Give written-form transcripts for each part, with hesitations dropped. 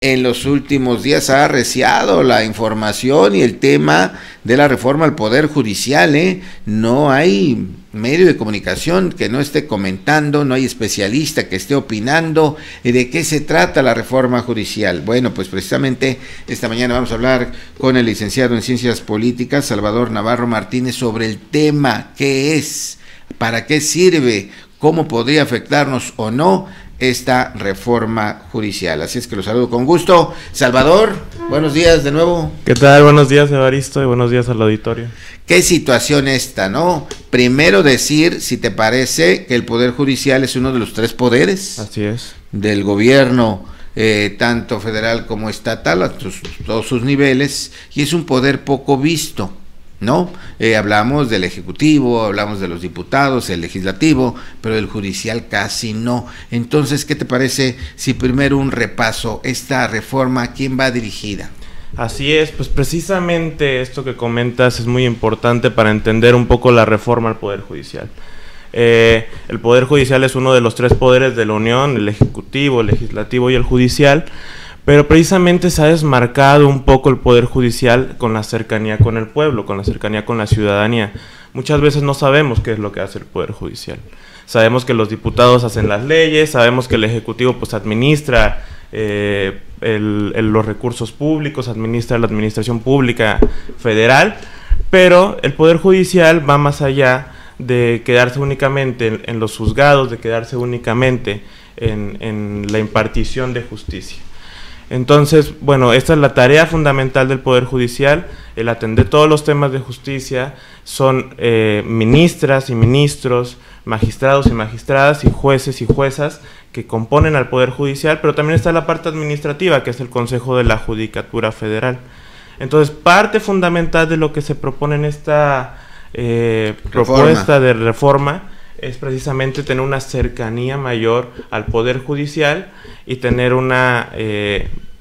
En los últimos días ha arreciado la información y el tema de la reforma al Poder Judicial, ¿eh? No hay medio de comunicación que no esté comentando, no hay especialista que esté opinando de qué se trata la reforma judicial. Bueno, pues precisamente esta mañana vamos a hablar con el licenciado en Ciencias Políticas, Salvador Navarro Martínez, sobre el tema, qué es, para qué sirve, cómo podría afectarnos o no esta reforma judicial. Así es que los saludo con gusto. Salvador, buenos días de nuevo. ¿Qué tal? Buenos días, Evaristo, y buenos días al auditorio. Qué situación esta, ¿no? Primero decir, si te parece, que el Poder Judicial es uno de los tres poderes. Así es. Del gobierno, tanto federal como estatal, a todos sus niveles, y es un poder poco visto, ¿no? Hablamos del Ejecutivo, hablamos de los diputados, el Legislativo, pero el Judicial casi no. Entonces, ¿qué te parece si primero un repaso, esta reforma, a quién va dirigida? Así es, pues precisamente esto que comentas es muy importante para entender un poco la reforma al Poder Judicial. El Poder Judicial es uno de los tres poderes de la Unión, el Ejecutivo, el Legislativo y el Judicial, pero precisamente se ha desmarcado un poco el Poder Judicial con la cercanía con el pueblo, con la cercanía con la ciudadanía. Muchas veces no sabemos qué es lo que hace el Poder Judicial. Sabemos que los diputados hacen las leyes, sabemos que el Ejecutivo pues administra los recursos públicos, administra la administración pública federal, pero el Poder Judicial va más allá de quedarse únicamente en los juzgados, de quedarse únicamente en la impartición de justicia. Entonces, bueno, esta es la tarea fundamental del Poder Judicial, el atender todos los temas de justicia. Son ministras y ministros, magistrados y magistradas y jueces y juezas que componen al Poder Judicial, pero también está la parte administrativa, que es el Consejo de la Judicatura Federal. Entonces, parte fundamental de lo que se propone en esta propuesta de reforma es precisamente tener una cercanía mayor al Poder Judicial y tener una,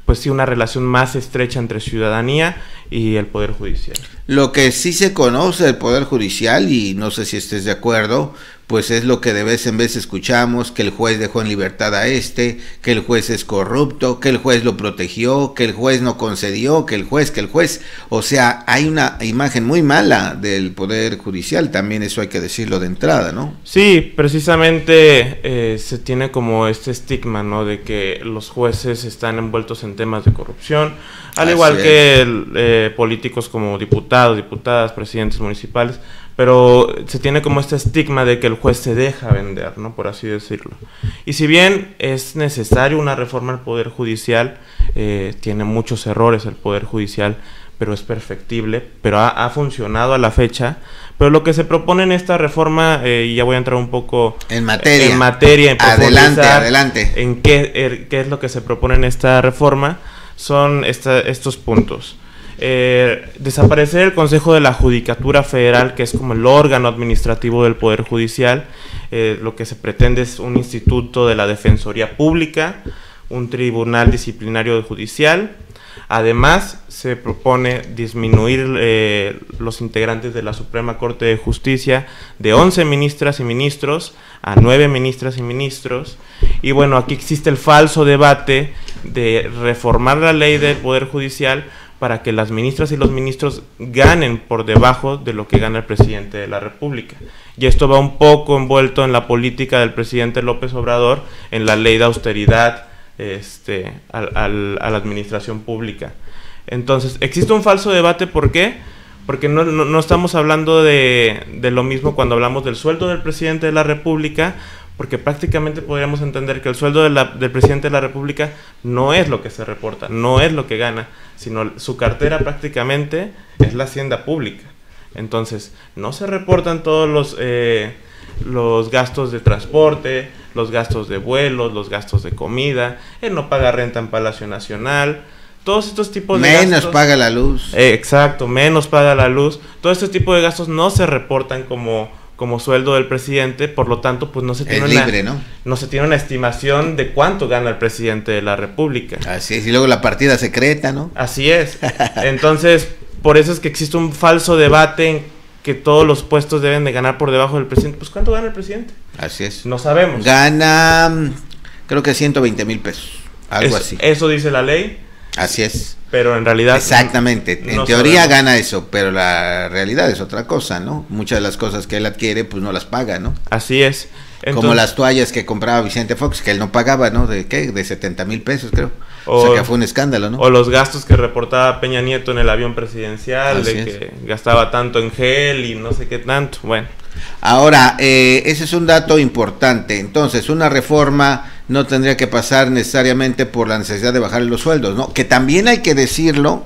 pues sí, una relación más estrecha entre ciudadanía y el Poder Judicial. Lo que sí se conoce del Poder Judicial, y no sé si estés de acuerdo, pues es lo que de vez en vez escuchamos, que el juez dejó en libertad a que el juez es corrupto, que el juez lo protegió, que el juez no concedió, que el juez, o sea, hay una imagen muy mala del Poder Judicial, también eso hay que decirlo de entrada, ¿no? Sí, precisamente se tiene como este estigma, ¿no?, de que los jueces están envueltos en temas de corrupción, al igual que políticos como diputados, diputadas, presidentes municipales, pero se tiene como este estigma de que el juez se deja vender, ¿no?, por así decirlo. Y si bien es necesario una reforma al Poder Judicial, tiene muchos errores el Poder Judicial, pero es perfectible, pero ha funcionado a la fecha. Pero lo que se propone en esta reforma, y ya voy a entrar un poco en materia, en adelante. En qué es lo que se propone en esta reforma, son estos puntos. Desaparecer el Consejo de la Judicatura Federal, que es como el órgano administrativo del Poder Judicial. Lo que se pretende es un instituto de la Defensoría Pública, un tribunal disciplinario judicial. Además, se propone disminuir los integrantes de la Suprema Corte de Justicia de 11 ministras y ministros a 9 ministras y ministros. Y bueno, aquí existe el falso debate de reformar la ley del Poder Judicial para que las ministras y los ministros ganen por debajo de lo que gana el presidente de la República. Y esto va un poco envuelto en la política del presidente López Obrador, en la ley de austeridad a la administración pública. Entonces, existe un falso debate. ¿Por qué? Porque no estamos hablando de lo mismo cuando hablamos del sueldo del presidente de la República, porque prácticamente podríamos entender que el sueldo del presidente de la República no es lo que se reporta, no es lo que gana, sino su cartera prácticamente es la hacienda pública. Entonces, no se reportan todos los gastos de transporte, los gastos de vuelos, los gastos de comida, él no paga renta en Palacio Nacional, todos estos tipos de gastos. Menos paga la luz. Exacto, menos paga la luz. Todo este tipo de gastos no se reportan como sueldo del presidente, por lo tanto, pues no se tiene una estimación de cuánto gana el presidente de la República. Así es, y luego la partida secreta, ¿no? Así es. Entonces, por eso es que existe un falso debate en que todos los puestos deben de ganar por debajo del presidente. Pues, ¿cuánto gana el presidente? Así es. No sabemos. Gana, creo que 120,000 pesos. algo así. Eso dice la ley. Así es. Pero en realidad... Exactamente, en no teoría sabemos. gana eso, pero la realidad es otra cosa, ¿no? Muchas de las cosas que él adquiere, pues no las paga, ¿no? Así es. Como Entonces, las toallas que compraba Vicente Fox, que él no pagaba, ¿no? ¿De qué? De 70,000 pesos, creo. O sea, que fue un escándalo, ¿no? O los gastos que reportaba Peña Nieto en el avión presidencial, Así de es. que gastaba tanto en gel y no sé qué tanto. Bueno, Ahora, ese es un dato importante. Entonces, una reforma no tendría que pasar necesariamente por la necesidad de bajar los sueldos, ¿no? Que también hay que decirlo,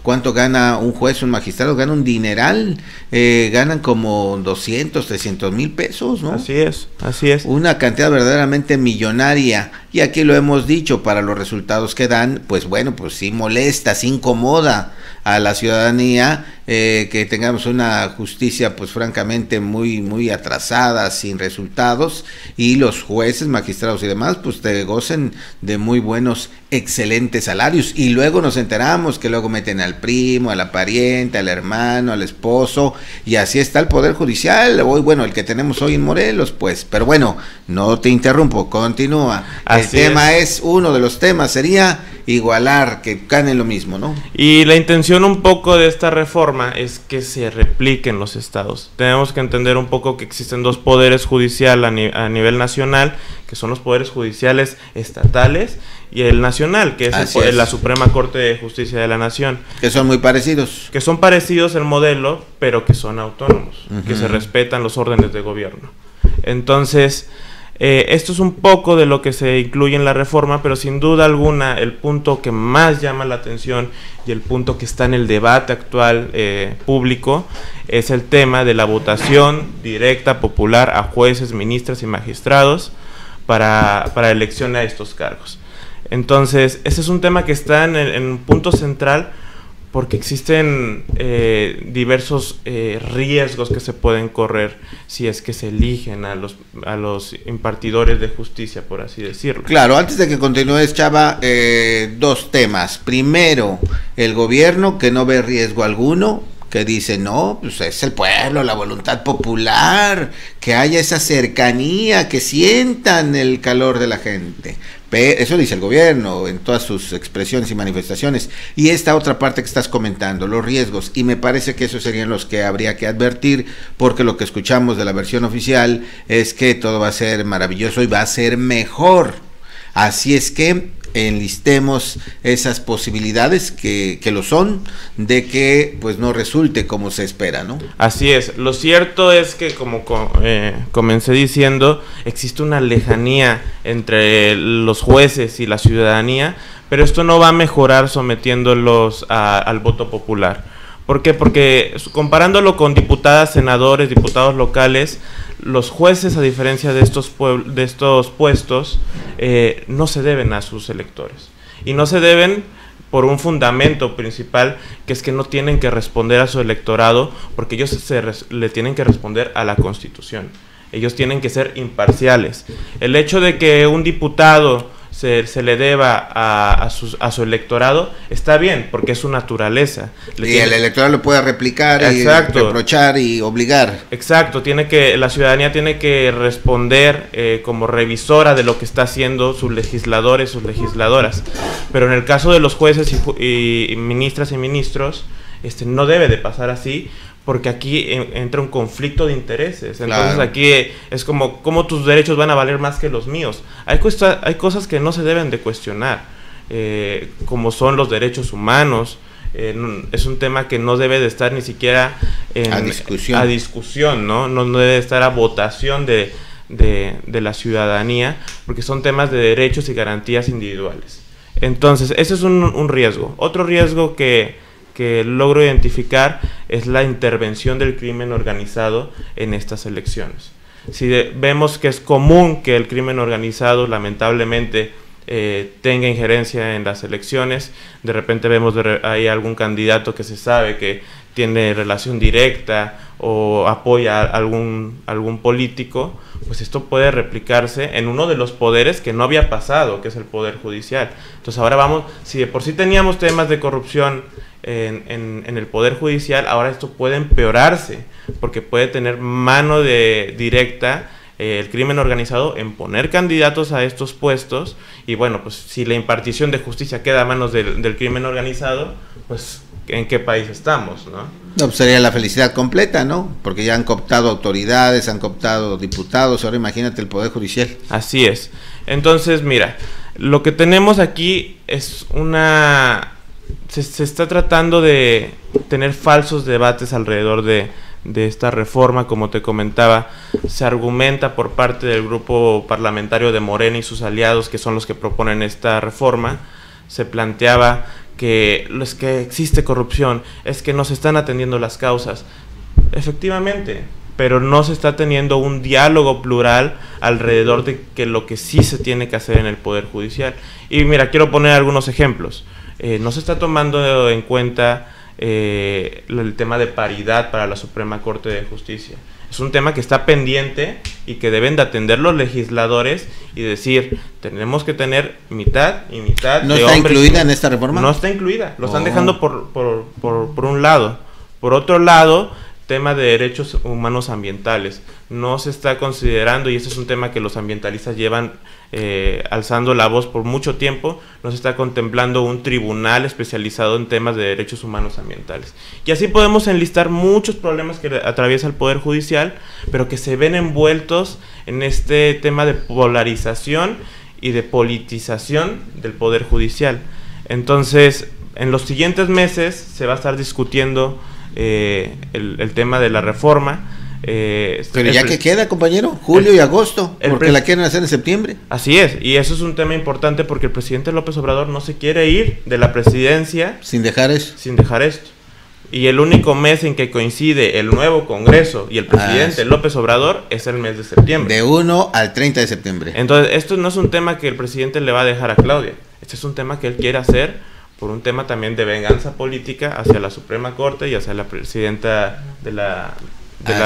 cuánto gana un juez, un magistrado, gana un dineral, ganan como 200, 300,000 pesos, ¿no? así es, así es. Una cantidad verdaderamente millonaria. Y aquí lo hemos dicho, para los resultados que dan, pues bueno, pues sí molesta, sí incomoda a la ciudadanía que tengamos una justicia pues francamente muy atrasada, sin resultados, y los jueces, magistrados y demás pues te gocen de muy buenos, excelentes salarios, y luego nos enteramos que luego meten al primo, a la pariente, al hermano, al esposo, y así está el Poder Judicial, hoy, bueno, el que tenemos hoy en Morelos, pues, pero bueno, no te interrumpo, continúa. Así El tema es, uno de los temas sería igualar, que ganen lo mismo, ¿no? Y la intención un poco de esta reforma es que se repliquen los estados. Tenemos que entender un poco que existen dos poderes judiciales a nivel nacional, que son los poderes judiciales estatales y el nacional, que es la Suprema Corte de Justicia de la Nación. Que son muy parecidos. Que son parecidos el modelo, pero que son autónomos, que se respetan los órdenes de gobierno. Entonces, esto es un poco de lo que se incluye en la reforma, pero sin duda alguna el punto que más llama la atención y el punto que está en el debate actual público es el tema de la votación directa popular a jueces, ministras y magistrados para elección a estos cargos. Entonces, ese es un tema que está en un punto central, porque existen diversos riesgos que se pueden correr si es que se eligen a los impartidores de justicia, por así decirlo. Claro, antes de que continúes, Chava, dos temas. Primero, el gobierno, que no ve riesgo alguno, que dice, no, pues es el pueblo, la voluntad popular, que haya esa cercanía, que sientan el calor de la gente. Eso dice el gobierno en todas sus expresiones y manifestaciones. Y esta otra parte que estás comentando, los riesgos, y me parece que esos serían los que habría que advertir, porque lo que escuchamos de la versión oficial es que todo va a ser maravilloso y va a ser mejor. Así es que enlistemos esas posibilidades que lo son, de que pues no resulte como se espera, ¿no? Así es. Lo cierto es que, como comencé diciendo, existe una lejanía entre los jueces y la ciudadanía, pero esto no va a mejorar sometiéndolos al voto popular. ¿Por qué? Porque comparándolo con diputadas, senadores, diputados locales, los jueces, a diferencia de estos puestos, no se deben a sus electores. Y no se deben por un fundamento principal, que es que no tienen que responder a su electorado, porque ellos le tienen que responder a la Constitución. Ellos tienen que ser imparciales. El hecho de que un diputado se le deba a su electorado está bien, porque es su naturaleza. El electorado lo puede replicar, exacto, y reprochar y obligar. Exacto, la ciudadanía tiene que responder como revisora de lo que está haciendo sus legisladores, sus legisladoras. Pero en el caso de los jueces y ministras y ministros, no debe de pasar así, porque aquí entra un conflicto de intereses. Entonces, claro, aquí es como tus derechos van a valer más que los míos. Hay cosas que no se deben de cuestionar, como son los derechos humanos. Es un tema que no debe de estar ni siquiera a discusión, ¿no? No debe de estar a votación de la ciudadanía, porque son temas de derechos y garantías individuales. Entonces, ese es un riesgo. Otro riesgo que logro identificar es la intervención del crimen organizado en estas elecciones. Si vemos que es común que el crimen organizado, lamentablemente, tenga injerencia en las elecciones, de repente vemos ahí algún candidato que se sabe que tiene relación directa o apoya a algún político, pues esto puede replicarse en uno de los poderes que no había pasado, que es el Poder Judicial. Entonces ahora si de por sí teníamos temas de corrupción en el Poder Judicial, ahora esto puede empeorarse, porque puede tener mano directa el crimen organizado en poner candidatos a estos puestos, y bueno, pues si la impartición de justicia queda a manos del crimen organizado, pues ¿en qué país estamos, no? No, pues sería la felicidad completa, ¿no? Porque ya han cooptado autoridades, han cooptado diputados, ahora imagínate el Poder Judicial. Así es. Entonces, mira, lo que tenemos aquí es se está tratando de tener falsos debates alrededor de esta reforma. Como te comentaba, se argumenta por parte del grupo parlamentario de Morena y sus aliados, que son los que proponen esta reforma, se planteaba que es que existe corrupción, es que no se están atendiendo las causas. Efectivamente, pero no se está teniendo un diálogo plural alrededor de que lo que sí se tiene que hacer en el Poder Judicial. Y mira, quiero poner algunos ejemplos. No se está tomando en cuenta el tema de paridad para la Suprema Corte de Justicia. Es un tema que está pendiente y que deben de atender los legisladores y decir, tenemos que tener mitad y mitad. ¿No está incluida en esta reforma? No está incluida, lo están dejando por un lado. Por otro lado, tema de derechos humanos ambientales. No se está considerando, y este es un tema que los ambientalistas llevan alzando la voz por mucho tiempo, no se está contemplando un tribunal especializado en temas de derechos humanos ambientales. Y así podemos enlistar muchos problemas que atraviesa el Poder Judicial, pero que se ven envueltos en este tema de polarización y de politización del Poder Judicial. Entonces, en los siguientes meses se va a estar discutiendo el tema de la reforma. Pero ya que queda, compañero, julio y agosto, porque la quieren hacer en septiembre. Así es, y eso es un tema importante porque el presidente López Obrador no se quiere ir de la presidencia sin dejar eso. Sin dejar esto. Y el único mes en que coincide el nuevo Congreso y el presidente López Obrador es el mes de septiembre. De 1 al 30 de septiembre. Entonces, esto no es un tema que el presidente le va a dejar a Claudia. Este es un tema que él quiere hacer por un tema también de venganza política hacia la Suprema Corte y hacia la presidenta de la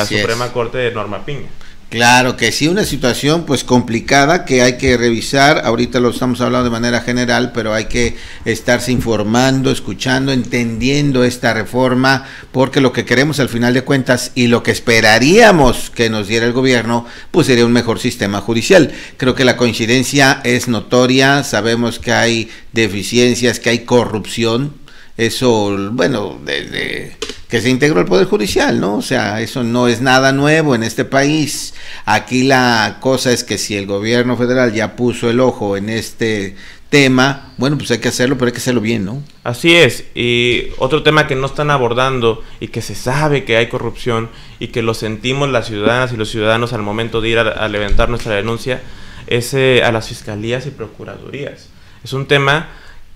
Suprema Corte, Norma Piña. Claro que sí, una situación pues complicada que hay que revisar. Ahorita lo estamos hablando de manera general, pero hay que estarse informando, escuchando, entendiendo esta reforma, porque lo que queremos al final de cuentas y lo que esperaríamos que nos diera el gobierno, pues sería un mejor sistema judicial. Creo que la coincidencia es notoria, sabemos que hay deficiencias, que hay corrupción. Eso, bueno, desde que se integró el Poder Judicial, ¿no? O sea, eso no es nada nuevo en este país. Aquí la cosa es que si el gobierno federal ya puso el ojo en este tema, bueno, pues hay que hacerlo, pero hay que hacerlo bien, ¿no? Así es, y otro tema que no están abordando y que se sabe que hay corrupción y que lo sentimos las ciudadanas y los ciudadanos al momento de ir a levantar nuestra denuncia es a las fiscalías y procuradurías. Es un tema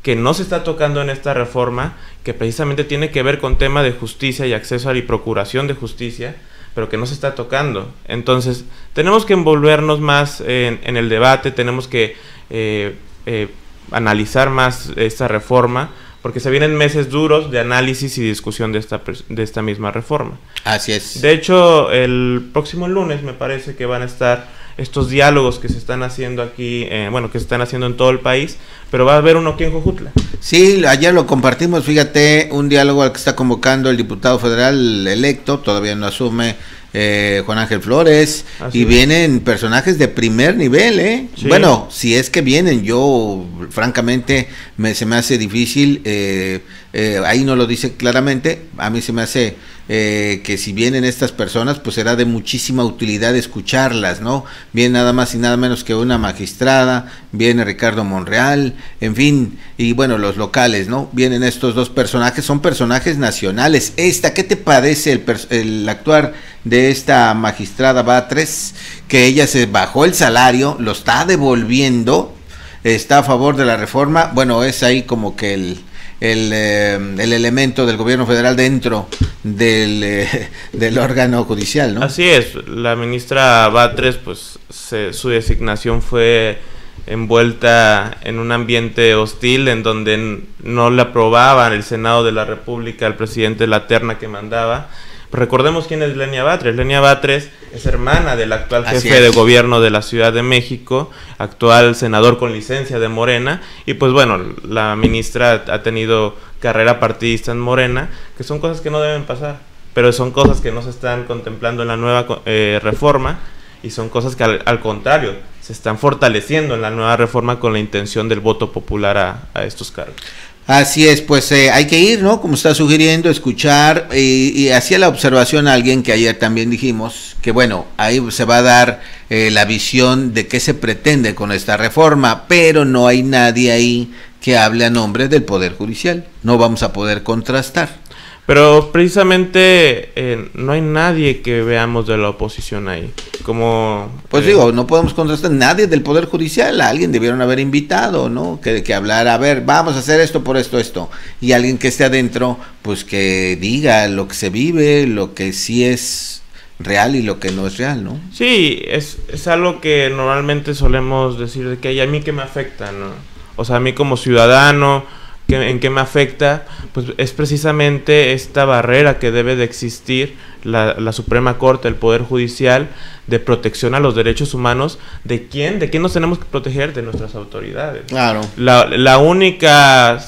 que no se está tocando en esta reforma, que precisamente tiene que ver con tema de justicia y acceso a la procuración de justicia, pero que no se está tocando. Entonces, tenemos que envolvernos más en el debate, tenemos que analizar más esta reforma, porque se vienen meses duros de análisis y discusión de esta misma reforma. Así es. De hecho, el próximo lunes me parece que van a estar estos diálogos que se están haciendo aquí, que se están haciendo en todo el país, pero va a haber uno aquí en Jojutla. Sí, ayer lo compartimos, fíjate, un diálogo al que está convocando el diputado federal electo, todavía no asume, Juan Ángel Flores, y vienen personajes de primer nivel, Sí. Bueno, si es que vienen, yo francamente se me hace difícil, ahí no lo dice claramente, a mí se me hace que si vienen estas personas, pues será de muchísima utilidad escucharlas, ¿no? Viene nada más y nada menos que una magistrada, viene Ricardo Monreal, en fin, y bueno, los locales, ¿no? Vienen estos dos personajes, son personajes nacionales. ¿Qué te parece el actuar de esta magistrada Batres? Que ella se bajó el salario, lo está devolviendo, está a favor de la reforma, bueno, es ahí como que el elemento del gobierno federal dentro del órgano judicial, ¿no? Así es, la ministra Batres, pues su designación fue envuelta en un ambiente hostil en donde no le aprobaban el Senado de la República al presidente la terna que mandaba. Recordemos quién es Lenia Batres. Lenia Batres es hermana del actual jefe de gobierno de la Ciudad de México, actual senador con licencia de Morena, y pues bueno, la ministra ha tenido carrera partidista en Morena, que son cosas que no deben pasar, pero son cosas que no se están contemplando en la nueva reforma, y son cosas que al contrario se están fortaleciendo en la nueva reforma con la intención del voto popular a estos cargos. Así es, pues hay que ir, ¿no? Como está sugiriendo, escuchar, y hacía la observación a alguien que ayer también dijimos, que bueno, ahí se va a dar la visión de qué se pretende con esta reforma, pero no hay nadie ahí que hable a nombre del Poder Judicial, no vamos a poder contrastar. Pero precisamente no hay nadie que veamos de la oposición ahí. Como pues digo, no podemos contrastar nadie del Poder Judicial, a alguien debieron haber invitado, ¿no? Que hablara, a ver, vamos a hacer esto por esto, y alguien que esté adentro, pues que diga lo que se vive, lo que sí es real y lo que no es real, ¿no? Sí, es algo que normalmente solemos decir de que a mí que me afecta, ¿no? O sea, a mí como ciudadano, ¿en qué me afecta? Pues es precisamente esta barrera que debe de existir la Suprema Corte, el Poder Judicial, de protección a los derechos humanos. ¿De quién? ¿De quién nos tenemos que proteger? De nuestras autoridades. Claro. La única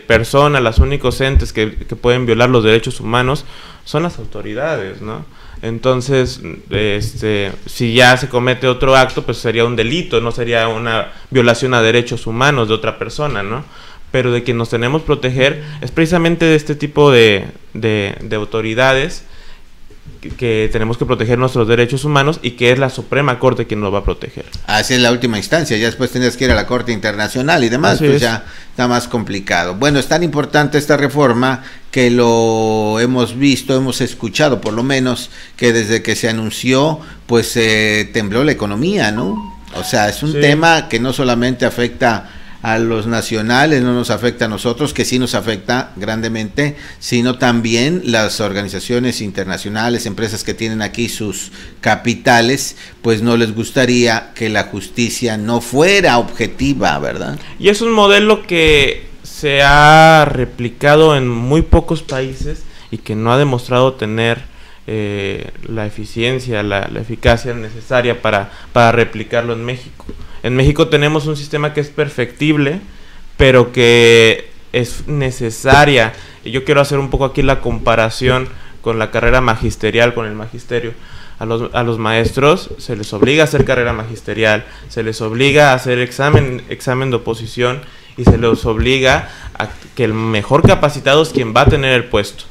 persona, los únicos entes que pueden violar los derechos humanos son las autoridades, ¿no? Entonces, si ya se comete otro acto, pues sería un delito, no sería una violación a derechos humanos de otra persona, ¿no? Pero de quien nos tenemos que proteger es precisamente de este tipo de autoridades que tenemos que proteger nuestros derechos humanos y que es la Suprema Corte quien nos va a proteger. Así es la última instancia, ya después tendrías que ir a la Corte Internacional y demás, pues ya está más complicado. Bueno, es tan importante esta reforma que lo hemos visto, hemos escuchado por lo menos, que desde que se anunció, pues tembló la economía, ¿no? O sea, es un tema que no solamente afecta a los nacionales, no nos afecta a nosotros, que sí nos afecta grandemente, sino también las organizaciones internacionales, empresas que tienen aquí sus capitales, pues no les gustaría que la justicia no fuera objetiva, ¿verdad? Y es un modelo que se ha replicado en muy pocos países y que no ha demostrado tener la eficiencia, la eficacia necesaria para replicarlo en México. En México tenemos un sistema que es perfectible, pero que es necesaria. Y yo quiero hacer un poco aquí la comparación con la carrera magisterial, con el magisterio. A los maestros se les obliga a hacer carrera magisterial, se les obliga a hacer examen de oposición y se les obliga a que el mejor capacitado es quien va a tener el puesto.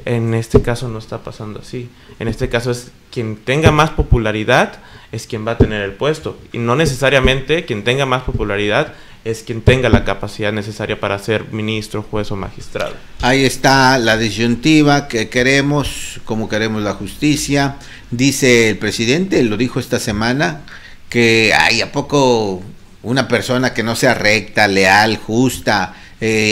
En este caso no está pasando así. En este caso es quien tenga más popularidad es quien va a tener el puesto. Y no necesariamente quien tenga más popularidad es quien tenga la capacidad necesaria para ser ministro, juez o magistrado. Ahí está la disyuntiva que queremos, como queremos la justicia. Dice el presidente, lo dijo esta semana, que hay a poco una persona que no sea recta, leal, justa,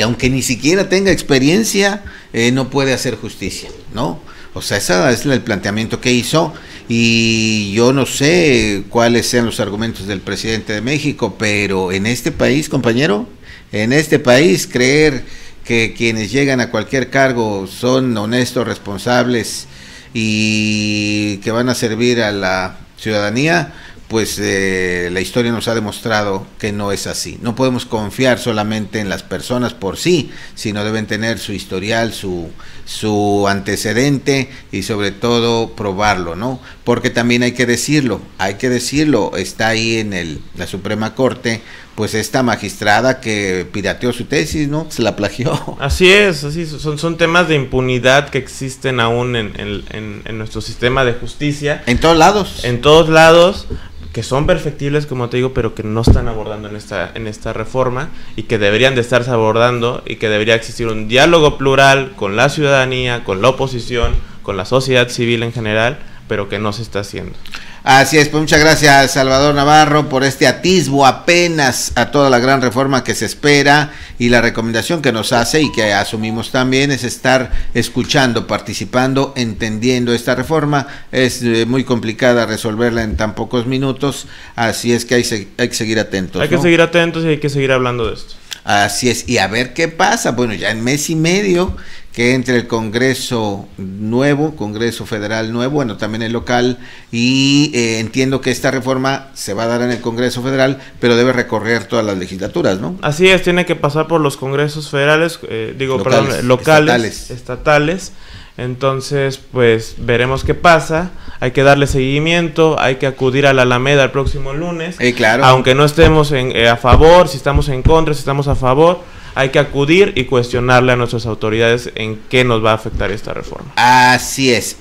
aunque ni siquiera tenga experiencia, no puede hacer justicia, ¿no? O sea, ese es el planteamiento que hizo, y yo no sé cuáles sean los argumentos del presidente de México, pero en este país, compañero, en este país, creer que quienes llegan a cualquier cargo son honestos, responsables y que van a servir a la ciudadanía, pues la historia nos ha demostrado que no es así. No podemos confiar solamente en las personas por sí, sino deben tener su historial, su antecedente y sobre todo probarlo, ¿no? Porque también hay que decirlo, está ahí en la Suprema Corte, pues esta magistrada que pirateó su tesis, ¿no? Se la plagió. Así es, son temas de impunidad que existen aún en nuestro sistema de justicia. En todos lados. En todos lados, que son perfectibles, como te digo, pero que no están abordando en esta reforma y que deberían de estarse abordando, y que debería existir un diálogo plural con la ciudadanía, con la oposición, con la sociedad civil en general, pero que no se está haciendo. Así es, pues muchas gracias Salvador Navarro por este atisbo apenas a toda la gran reforma que se espera, y la recomendación que nos hace y que asumimos también es estar escuchando, participando, entendiendo esta reforma. Es muy complicada resolverla en tan pocos minutos, así es que hay que seguir atentos. Hay que seguir atentos y hay que seguir hablando de esto. Así es, y a ver qué pasa. Bueno, ya en mes y medio que entre el Congreso nuevo, Congreso Federal nuevo, bueno, también el local, y entiendo que esta reforma se va a dar en el Congreso Federal, pero debe recorrer todas las legislaturas, ¿no? Así es, tiene que pasar por los congresos federales, locales, estatales. Entonces, pues veremos qué pasa. Hay que darle seguimiento, hay que acudir a la Alameda el próximo lunes. Claro. Aunque no estemos a favor, si estamos en contra, si estamos a favor, hay que acudir y cuestionarle a nuestras autoridades en qué nos va a afectar esta reforma. Así es,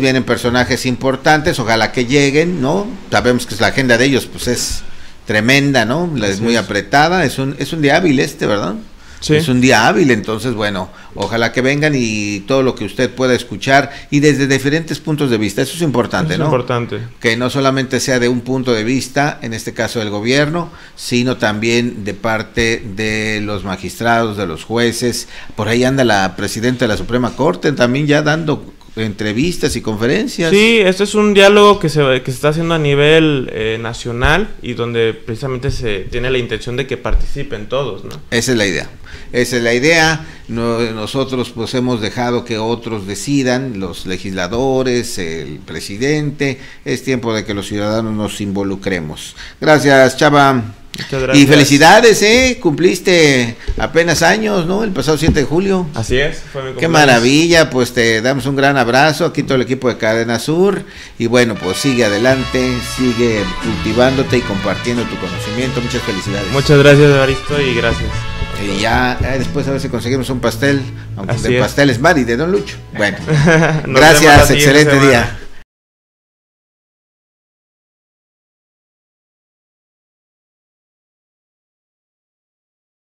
vienen personajes importantes, ojalá que lleguen, ¿no? Sabemos que la agenda de ellos pues es tremenda, ¿no? Es muy apretada, es un día hábil ¿verdad? Sí. Es un día hábil, entonces, bueno, ojalá que vengan y todo lo que usted pueda escuchar y desde diferentes puntos de vista, eso es importante, ¿no? Es importante. Que no solamente sea de un punto de vista, en este caso del gobierno, sino también de parte de los magistrados, de los jueces. Por ahí anda la presidenta de la Suprema Corte también ya dando entrevistas y conferencias. Sí, este es un diálogo que se está haciendo a nivel nacional y donde precisamente se tiene la intención de que participen todos, ¿no? Esa es la idea. Nosotros pues hemos dejado que otros decidan, los legisladores, el presidente. Es tiempo de que los ciudadanos nos involucremos. Gracias, Chava. Muchas gracias. Y felicidades, cumpliste apenas años, ¿no? El pasado 7 de julio. Así es, fue mi cumpleaños. Qué maravilla, pues te damos un gran abrazo, aquí todo el equipo de Cadena Sur, y bueno, pues sigue adelante, sigue cultivándote y compartiendo tu conocimiento. Muchas felicidades. Muchas gracias, Evaristo, y gracias. Y ya después a ver si conseguimos un pastel, aunque de pasteles Mari, de Don Lucho. Bueno, gracias, excelente día.